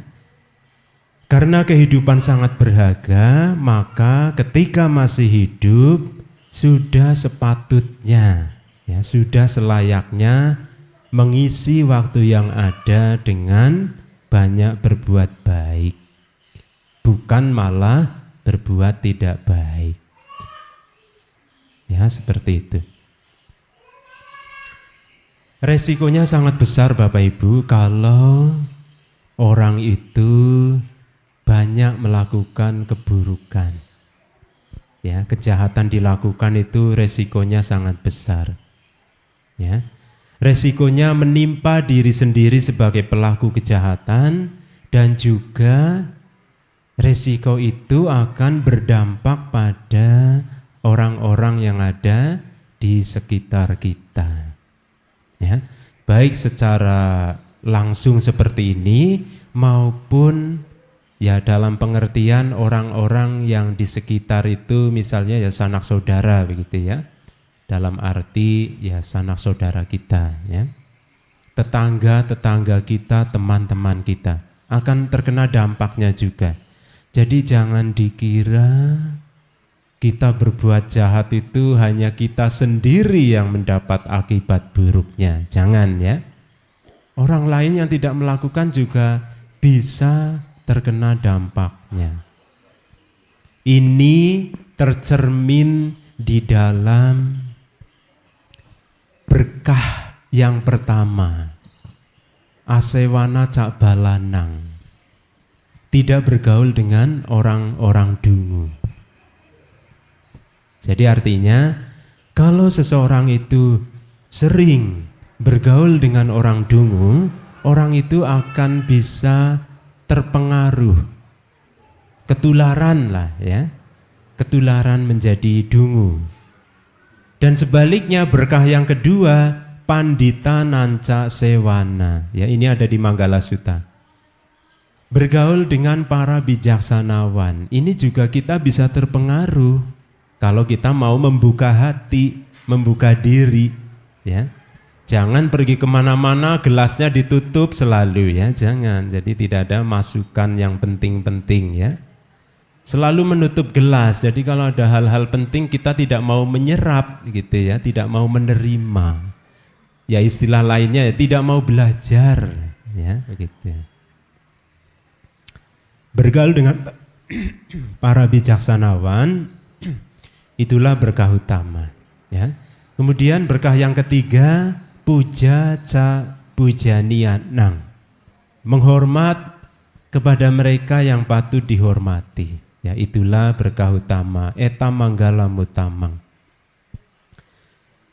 Karena kehidupan sangat berharga, maka ketika masih hidup sudah sepatutnya, ya, sudah selayaknya mengisi waktu yang ada dengan banyak berbuat baik, bukan malah berbuat tidak baik. Ya, seperti itu. Resikonya sangat besar Bapak Ibu kalau orang itu banyak melakukan keburukan. Ya, kejahatan dilakukan itu resikonya sangat besar. Ya. Resikonya menimpa diri sendiri sebagai pelaku kejahatan dan juga resiko itu akan berdampak pada orang-orang yang ada di sekitar kita. Ya, baik secara langsung seperti ini maupun ya dalam pengertian orang-orang yang di sekitar itu, misalnya ya sanak saudara begitu ya. Dalam arti ya sanak saudara kita ya. Tetangga-tetangga kita, teman-teman kita akan terkena dampaknya juga. Jadi jangan dikira kita berbuat jahat itu hanya kita sendiri yang mendapat akibat buruknya. Jangan ya. Orang lain yang tidak melakukan juga bisa terkena dampaknya. Ini tercermin di dalam berkah yang pertama. Asewana cak balanang. Tidak bergaul dengan orang-orang dungu. Jadi artinya kalau seseorang itu sering bergaul dengan orang dungu, orang itu akan bisa terpengaruh, ketularan lah ya, ketularan menjadi dungu. Dan sebaliknya berkah yang kedua, pandita nanca sewana, ya ini ada di Manggala Sutta. Bergaul dengan para bijaksanawan, ini juga kita bisa terpengaruh kalau kita mau membuka hati, membuka diri, ya. Jangan pergi kemana-mana gelasnya ditutup selalu, ya, jangan. Jadi tidak ada masukan yang penting-penting, ya. Selalu menutup gelas. Jadi kalau ada hal-hal penting kita tidak mau menyerap, gitu ya, tidak mau menerima. Ya istilah lainnya ya, tidak mau belajar, ya, begitu. Bergaul dengan para bijaksanawan, itulah berkah utama, ya. Kemudian berkah yang ketiga, puja ca pujanianang, menghormat kepada mereka yang patut dihormati, ya, itulah berkah utama, eta manggala mutamang.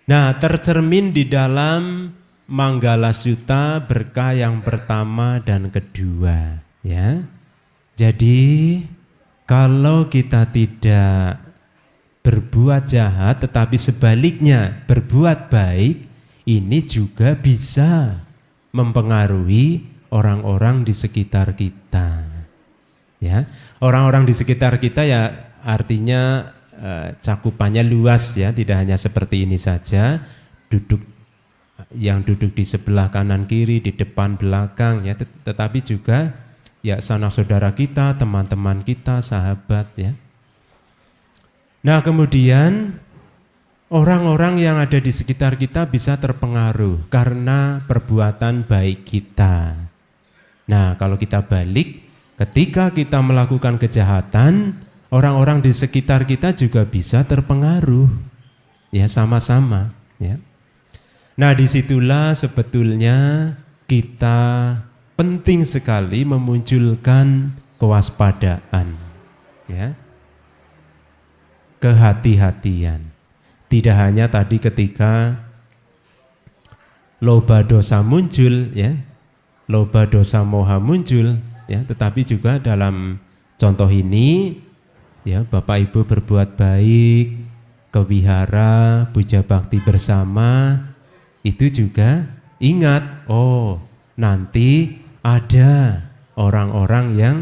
Nah, tercermin di dalam Manggala Sutta berkah yang pertama dan kedua, ya. Jadi kalau kita tidak berbuat jahat tetapi sebaliknya berbuat baik, ini juga bisa mempengaruhi orang-orang di sekitar kita, ya. Orang-orang di sekitar kita ya artinya cakupannya luas, ya, tidak hanya seperti ini saja, yang duduk di sebelah kanan kiri, di depan belakang, ya, tetapi juga ya sanak saudara kita, teman-teman kita, sahabat, ya. Nah, kemudian orang-orang yang ada di sekitar kita bisa terpengaruh karena perbuatan baik kita. Nah, kalau kita balik, ketika kita melakukan kejahatan, orang-orang di sekitar kita juga bisa terpengaruh, ya, sama-sama, ya. Nah, disitulah sebetulnya kita penting sekali memunculkan kewaspadaan, ya, kehati-hatian. Tidak hanya tadi ketika loba dosa muncul, ya, loba dosa moha muncul, ya, tetapi juga dalam contoh ini, ya, Bapak Ibu berbuat baik, ke wihara, puja bakti bersama, itu juga ingat, oh nanti ada orang-orang yang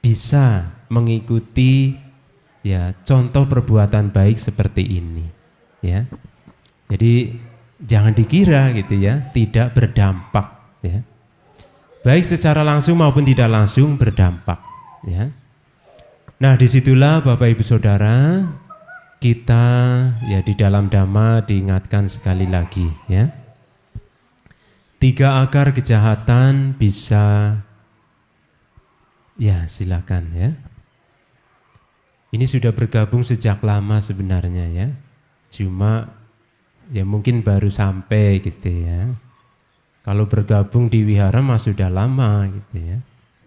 bisa mengikuti, ya, contoh perbuatan baik seperti ini, ya. Jadi jangan dikira gitu, ya, tidak berdampak, ya. Baik secara langsung maupun tidak langsung berdampak, ya. Nah, disitulah Bapak Ibu Saudara, kita ya di dalam Dhamma diingatkan sekali lagi, ya. 3 akar kejahatan bisa, ya silakan, ya. Ini sudah bergabung sejak lama sebenarnya, ya. Cuma ya mungkin baru sampai gitu, ya. Kalau bergabung di wihara mah sudah lama gitu, ya.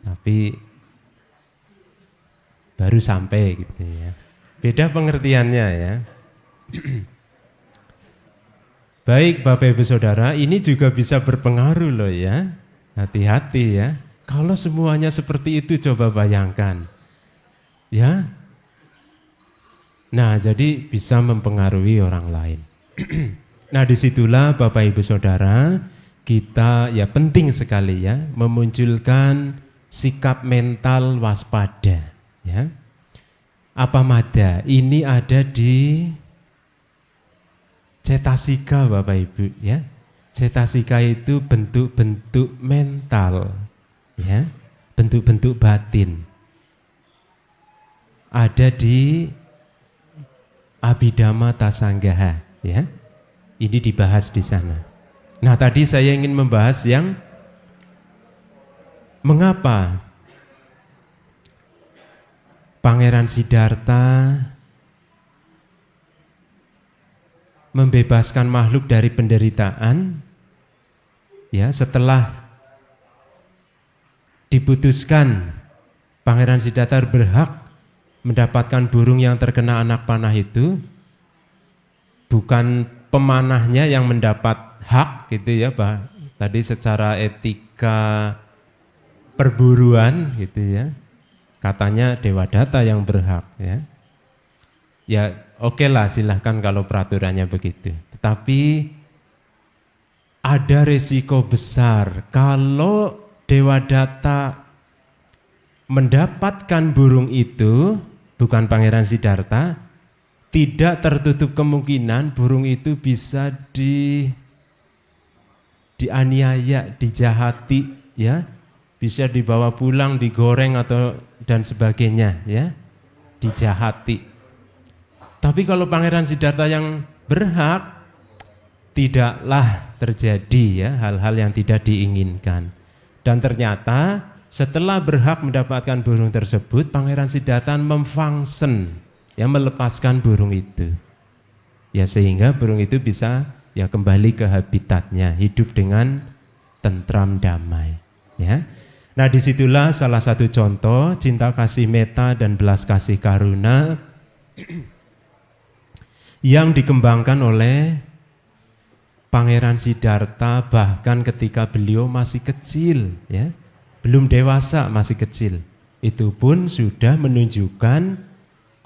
Tapi baru sampai gitu, ya. Beda pengertiannya, ya. Baik Bapak Ibu Saudara, ini juga bisa berpengaruh loh, ya. Hati-hati, ya. Kalau semuanya seperti itu coba bayangkan, ya. Nah, jadi bisa mempengaruhi orang lain. Nah, disitulah Bapak Ibu Saudara, kita ya penting sekali, ya, memunculkan sikap mental waspada, ya. Apa mada? Ini ada di cetasika Bapak Ibu, ya. Cetasika itu bentuk-bentuk mental, ya, bentuk-bentuk batin. Ada di Abhidhamma Tasanggaha, ya. Ini dibahas di sana. Nah, tadi saya ingin membahas yang mengapa Pangeran Siddhartha membebaskan makhluk dari penderitaan, ya, setelah diputuskan Pangeran Siddhartha berhak mendapatkan burung yang terkena anak panah itu, bukan pemanahnya yang mendapat hak gitu, ya, Pak. Tadi secara etika perburuan gitu, ya, katanya Dewadatta yang berhak, ya. Ya oke lah, silahkan kalau peraturannya begitu. Tetapi ada resiko besar kalau Dewadatta mendapatkan burung itu, bukan Pangeran Siddhartha, tidak tertutup kemungkinan burung itu bisa dianiaya, dijahati, ya, bisa dibawa pulang, digoreng atau dan sebagainya, ya, dijahati. Tapi kalau Pangeran Siddhartha yang berhak, tidaklah terjadi ya hal-hal yang tidak diinginkan. Dan ternyata setelah berhak mendapatkan burung tersebut, Pangeran Siddhartha memfungsen, ya, melepaskan burung itu. Ya, sehingga burung itu bisa ya kembali ke habitatnya, hidup dengan tentram damai, ya. Nah, disitulah salah satu contoh cinta kasih metta dan belas kasih karuna yang dikembangkan oleh Pangeran Siddhartha bahkan ketika beliau masih kecil, ya, belum dewasa, masih kecil. Itu pun sudah menunjukkan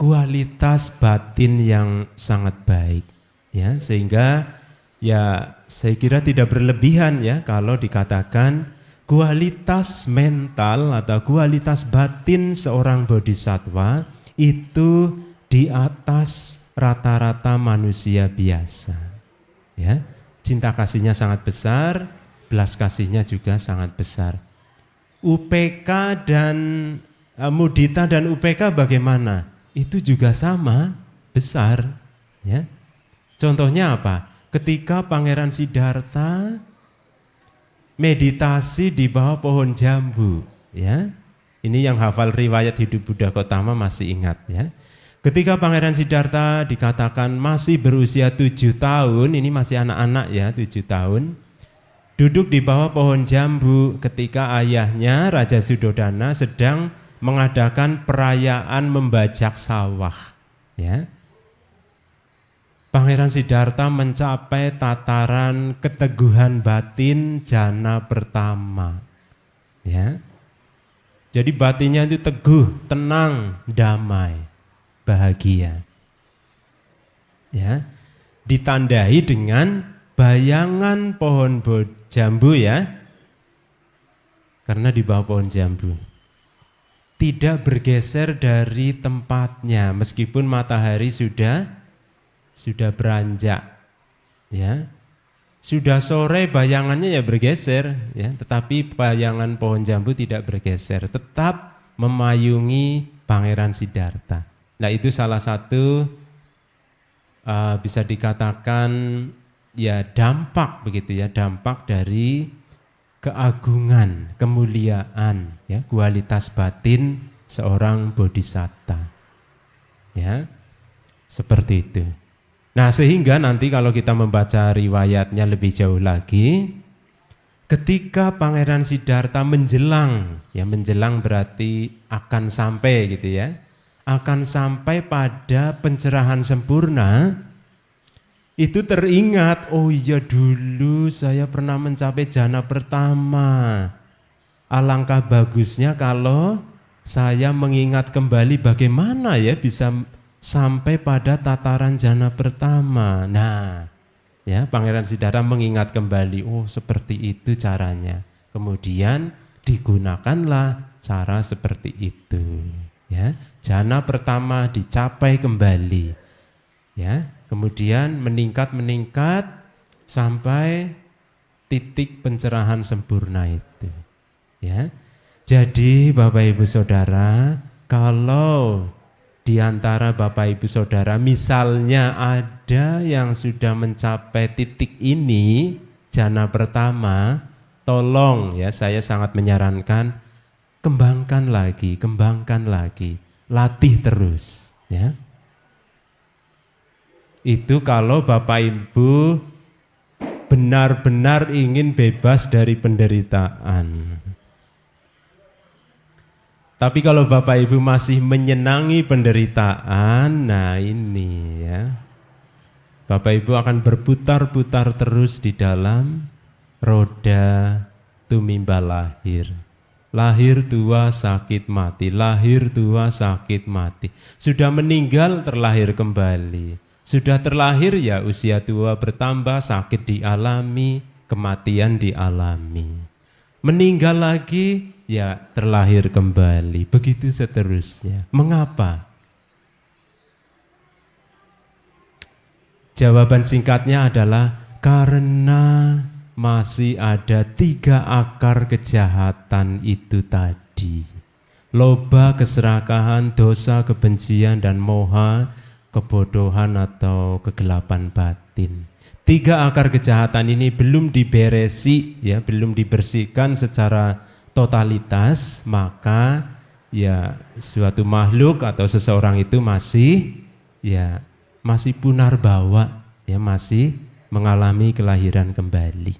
kualitas batin yang sangat baik, ya, sehingga ya saya kira tidak berlebihan ya kalau dikatakan kualitas mental atau kualitas batin seorang bodhisattva itu di atas rata-rata manusia biasa, ya. Cinta kasihnya sangat besar, belas kasihnya juga sangat besar. UPK dan mudita dan UPK bagaimana? Itu juga sama, besar, ya. Contohnya apa? Ketika Pangeran Siddhartha meditasi di bawah pohon jambu, ya. Ini yang hafal riwayat hidup Buddha Gautama masih ingat, ya. Ketika Pangeran Siddhartha dikatakan masih berusia 7 tahun, ini masih anak-anak ya, 7 tahun, duduk di bawah pohon jambu ketika ayahnya Raja Suddhodana sedang mengadakan perayaan membajak sawah, ya. Pangeran Siddhartha mencapai tataran keteguhan batin jana pertama, ya. Jadi batinnya itu teguh, tenang, damai, bahagia, ya, ditandai dengan bayangan pohon jambu, ya, karena di bawah pohon jambu tidak bergeser dari tempatnya meskipun matahari sudah beranjak, ya, sudah sore bayangannya ya bergeser, ya, tetapi bayangan pohon jambu tidak bergeser, tetap memayungi Pangeran Siddhartha. Nah, itu salah satu bisa dikatakan ya dampak begitu ya, dampak dari keagungan, kemuliaan, ya, kualitas batin seorang bodhisatta, ya, seperti itu. Nah, sehingga nanti kalau kita membaca riwayatnya lebih jauh lagi, ketika Pangeran Siddhartha menjelang, ya, menjelang berarti akan sampai gitu ya, akan sampai pada pencerahan sempurna, itu teringat, oh iya dulu saya pernah mencapai jana pertama. Alangkah bagusnya kalau saya mengingat kembali bagaimana ya bisa sampai pada tataran jana pertama. Nah, ya, Pangeran Siddhartha mengingat kembali, oh seperti itu caranya. Kemudian digunakanlah cara seperti itu. Ya, jana pertama dicapai kembali, ya, kemudian meningkat sampai titik pencerahan sempurna itu, ya. Jadi Bapak Ibu Saudara, kalau di antara Bapak Ibu Saudara misalnya ada yang sudah mencapai titik ini, jana pertama, tolong ya, saya sangat menyarankan kembangkan lagi, latih terus, ya. Itu kalau Bapak Ibu benar-benar ingin bebas dari penderitaan. Tapi kalau Bapak Ibu masih menyenangi penderitaan, nah ini ya, Bapak Ibu akan berputar-putar terus di dalam roda tumimba lahir. Lahir tua sakit mati, lahir tua sakit mati. Sudah meninggal terlahir kembali. Sudah terlahir ya usia tua bertambah, sakit dialami, kematian dialami. Meninggal lagi ya terlahir kembali. Begitu seterusnya. Mengapa? Jawaban singkatnya adalah karena masih ada 3 akar kejahatan itu tadi. Loba, keserakahan, dosa, kebencian, dan moha, kebodohan atau kegelapan batin. 3 akar kejahatan ini belum diberesi, ya, belum dibersihkan secara totalitas, maka ya suatu makhluk atau seseorang itu masih punarbawa, ya, masih mengalami kelahiran kembali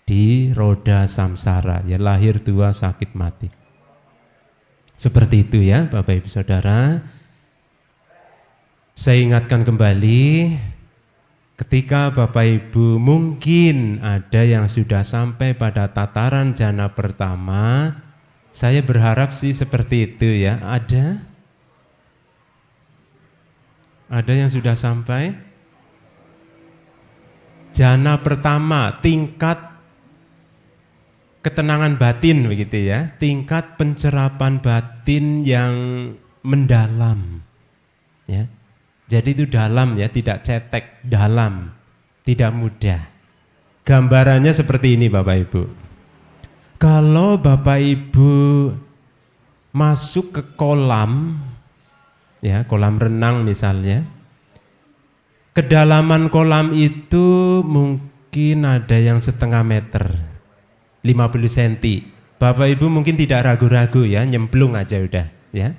di roda samsara, ya, lahir tua sakit mati. Seperti itu ya Bapak Ibu Saudara. Saya ingatkan kembali, ketika Bapak Ibu mungkin ada yang sudah sampai pada tataran jana pertama, saya berharap sih seperti itu ya. Ada yang sudah sampai jana pertama, tingkat ketenangan batin begitu ya, tingkat pencerapan batin yang mendalam ya. Jadi itu dalam ya, tidak cetek, dalam, tidak mudah. Gambarannya seperti ini Bapak Ibu. Kalau Bapak Ibu masuk ke kolam, ya, kolam renang misalnya, kedalaman kolam itu mungkin ada yang setengah meter, 50 cm. Bapak Ibu mungkin tidak ragu-ragu ya, nyemplung aja udah ya.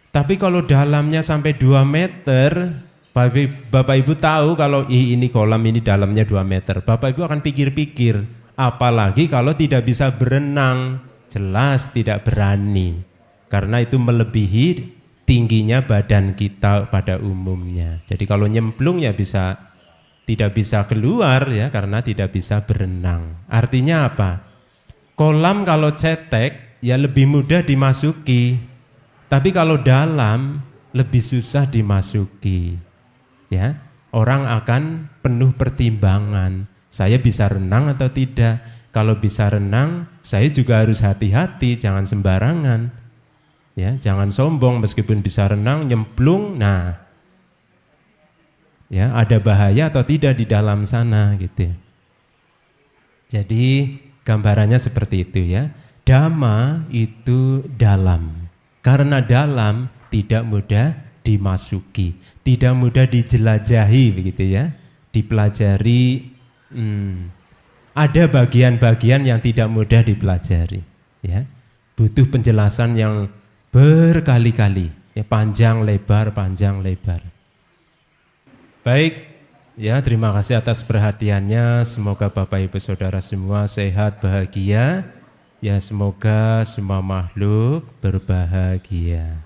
Tapi kalau dalamnya sampai 2 meter, Bapak Ibu tahu kalau ini kolam ini dalamnya 2 meter. Bapak Ibu akan pikir-pikir, apalagi kalau tidak bisa berenang, jelas tidak berani. Karena itu melebihi tingginya badan kita pada umumnya. Jadi kalau nyemplung ya tidak bisa keluar ya, karena tidak bisa berenang. Artinya apa? Kolam kalau cetek ya lebih mudah dimasuki. Tapi kalau dalam lebih susah dimasuki. Ya, orang akan penuh pertimbangan. Saya bisa renang atau tidak? Kalau bisa renang, saya juga harus hati-hati, jangan sembarangan. Ya, jangan sombong meskipun bisa renang, nyemplung. Nah, ya ada bahaya atau tidak di dalam sana gitu. Jadi gambarannya seperti itu ya. Dhamma itu dalam. Karena dalam tidak mudah dimasuki, tidak mudah dijelajahi begitu ya, dipelajari. Ada bagian-bagian yang tidak mudah dipelajari, ya, butuh penjelasan yang berkali-kali, ya, panjang lebar. Baik, ya, terima kasih atas perhatiannya. Semoga Bapak Ibu Saudara semua sehat, bahagia. Ya, semoga semua makhluk berbahagia.